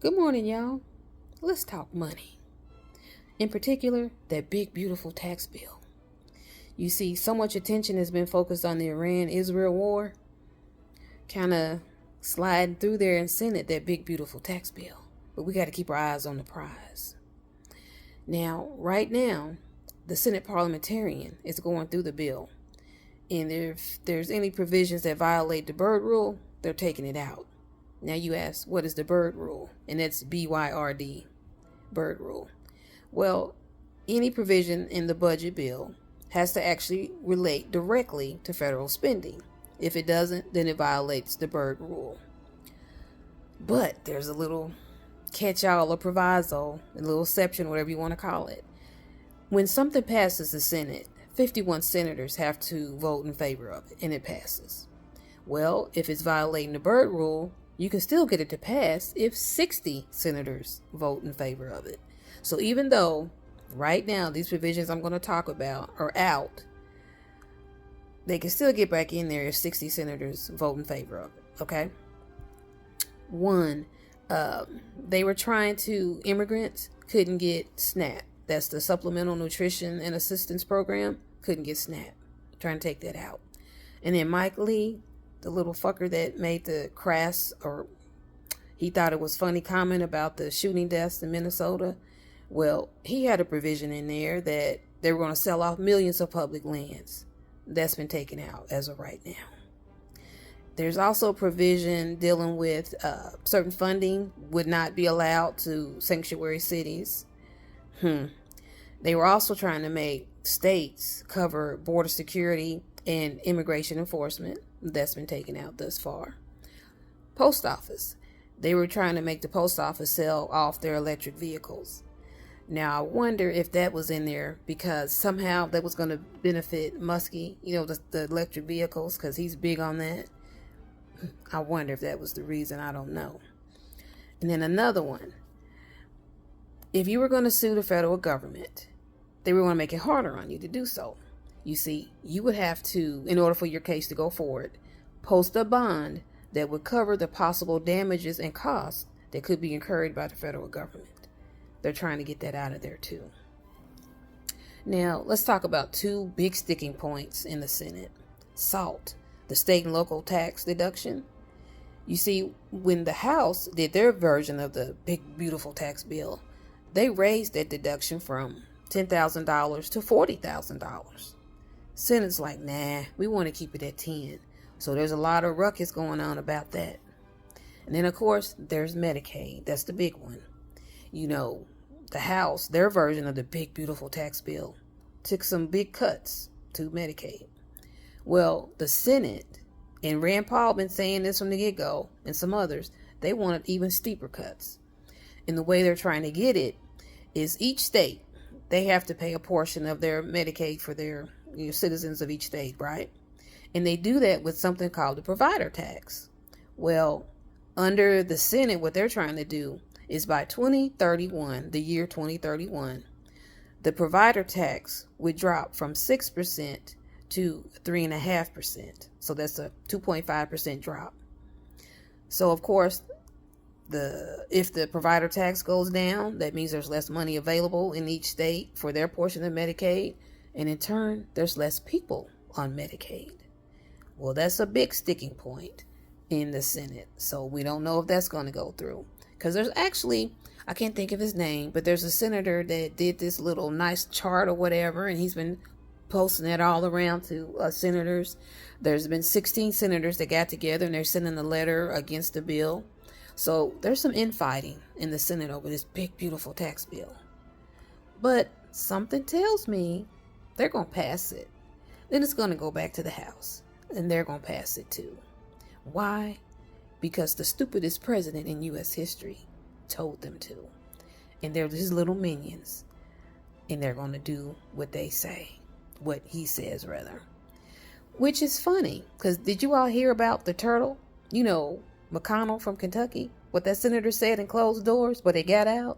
Good morning, y'all. Let's talk money. In particular, that big, beautiful tax bill. You see, so much attention has been focused on the Iran-Israel war, kind of sliding through there in Senate, that big, beautiful tax bill. But we got to keep our eyes on the prize. Now, right now, the Senate parliamentarian is going through the bill. And if there's any provisions that violate the Byrd rule, they're taking it out. Now you ask, what is the Byrd rule? And that's BYRD, Byrd rule. Well, any provision in the budget bill has to actually relate directly to federal spending. If it doesn't, then it violates the Byrd rule. But there's a little catch-all or proviso, a little exception, whatever you want to call it. When something passes the Senate, 51 senators have to vote in favor of it, and it passes. Well, if it's violating the Byrd rule, you can still get it to pass if 60 senators vote in favor of it. So even though right now these provisions I'm going to talk about are out, they can still get back in there if 60 senators vote in favor of it. Okay. One, they were trying to, immigrants couldn't get SNAP. That's the Supplemental Nutrition and Assistance Program. Couldn't get SNAP. Trying to take that out. And then Mike Lee, the little fucker that made the crass, or he thought it was funny comment about the shooting deaths in Minnesota. Well, he had a provision in there that they were going to sell off millions of public lands. That's been taken out as of right now. There's also a provision dealing with certain funding would not be allowed to sanctuary cities. They were also trying to make states cover border security and immigration enforcement. That's been taken out thus far. Post office. They were trying to make the post office sell off their electric vehicles. Now, I wonder if that was in there because somehow that was going to benefit Muskie, the electric vehicles, because he's big on that. I wonder if that was the reason. I don't know. And then another one. If you were going to sue the federal government, they were going to make it harder on you to do so. You see, you would have to, in order for your case to go forward, post a bond that would cover the possible damages and costs that could be incurred by the federal government. They're trying to get that out of there too. Now, let's talk about two big sticking points in the Senate. SALT, the state and local tax deduction. You see, when the House did their version of the big, beautiful tax bill, they raised that deduction from $10,000 to $40,000. Senate's like, nah, we want to keep it at 10. So there's a lot of ruckus going on about that. And then, of course, there's Medicaid. That's the big one. The House, their version of the big, beautiful tax bill, took some big cuts to Medicaid. Well, the Senate, and Rand Paul been saying this from the get-go, and some others, they wanted even steeper cuts. And the way they're trying to get it is each state, they have to pay a portion of their Medicaid for their citizens of each state, right? And they do that with something called the provider tax. Well, under the Senate, what they're trying to do is by 2031, the year 2031, the provider tax would drop from 6% to 3.5%. So that's a 2.5% drop. So of course, if the provider tax goes down, that means there's less money available in each state for their portion of Medicaid. And in turn, there's less people on Medicaid. Well, that's a big sticking point in the Senate. So we don't know if that's going to go through. Because there's actually, I can't think of his name, but there's a senator that did this little nice chart or whatever, and he's been posting it all around to senators. There's been 16 senators that got together, and they're sending a letter against the bill. So there's some infighting in the Senate over this big, beautiful tax bill. But something tells me they're going to pass it. Then it's going to go back to the House, and they're going to pass it too. Why? Because the stupidest president in U.S. history told them to. And they're his little minions. And they're going to do what they say. What he says, Which is funny, because did you all hear about the turtle? McConnell from Kentucky, what that senator said in closed doors, but they got out.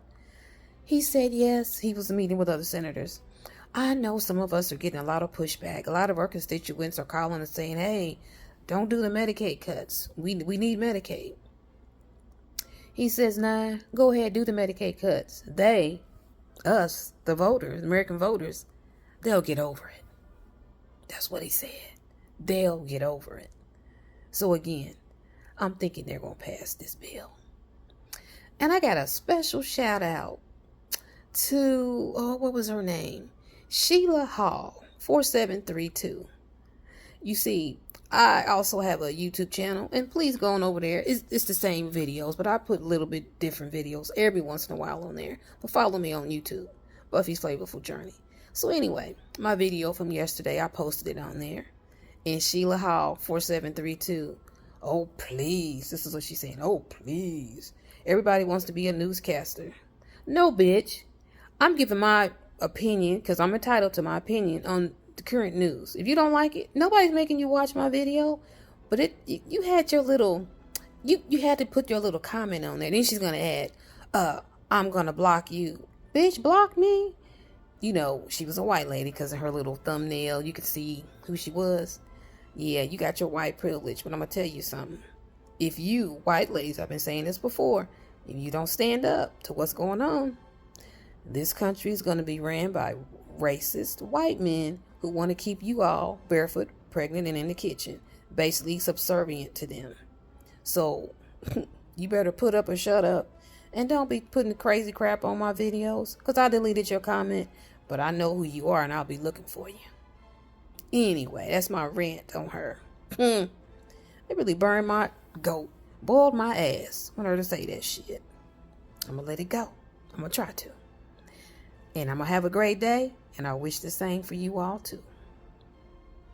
He said, yes, he was meeting with other senators. I know some of us are getting a lot of pushback. A lot of our constituents are calling and saying, hey, don't do the Medicaid cuts. We need Medicaid. He says, nah, go ahead, do the Medicaid cuts. They, us, the voters, American voters, they'll get over it. That's what he said. They'll get over it. So again, I'm thinking they're going to pass this bill. And I got a special shout out to, what was her name? Sheila Hall, 4732. You see, I also have a YouTube channel, and please go on over there. It's the same videos, but I put a little bit different videos every once in a while on there. But follow me on YouTube, Buffy's Flavorful Journey. So anyway, my video from yesterday, I posted it on there. And Sheila Hall, 4732. Oh, please. This is what she's saying. Oh, please. Everybody wants to be a newscaster. No, bitch. I'm giving my opinion, because I'm entitled to my opinion on the current news. If you don't like it, nobody's making you watch my video. But you had your little, you had to put your little comment on there. Then she's going to add, I'm going to block you. Bitch, block me? You know, she was a white lady because of her little thumbnail. You could see who she was. Yeah, you got your white privilege, but I'm going to tell you something. If you, white ladies, I've been saying this before, if you don't stand up to what's going on, this country is going to be ran by racist white men who want to keep you all barefoot, pregnant, and in the kitchen, basically subservient to them. So, you better put up or shut up, and don't be putting crazy crap on my videos, because I deleted your comment, but I know who you are, and I'll be looking for you. Anyway, that's my rant on her. They really burned my goat, boiled my ass when I heard her say that shit. I'm going to let it go. I'm going to try to. And I'm going to have a great day, and I wish the same for you all too.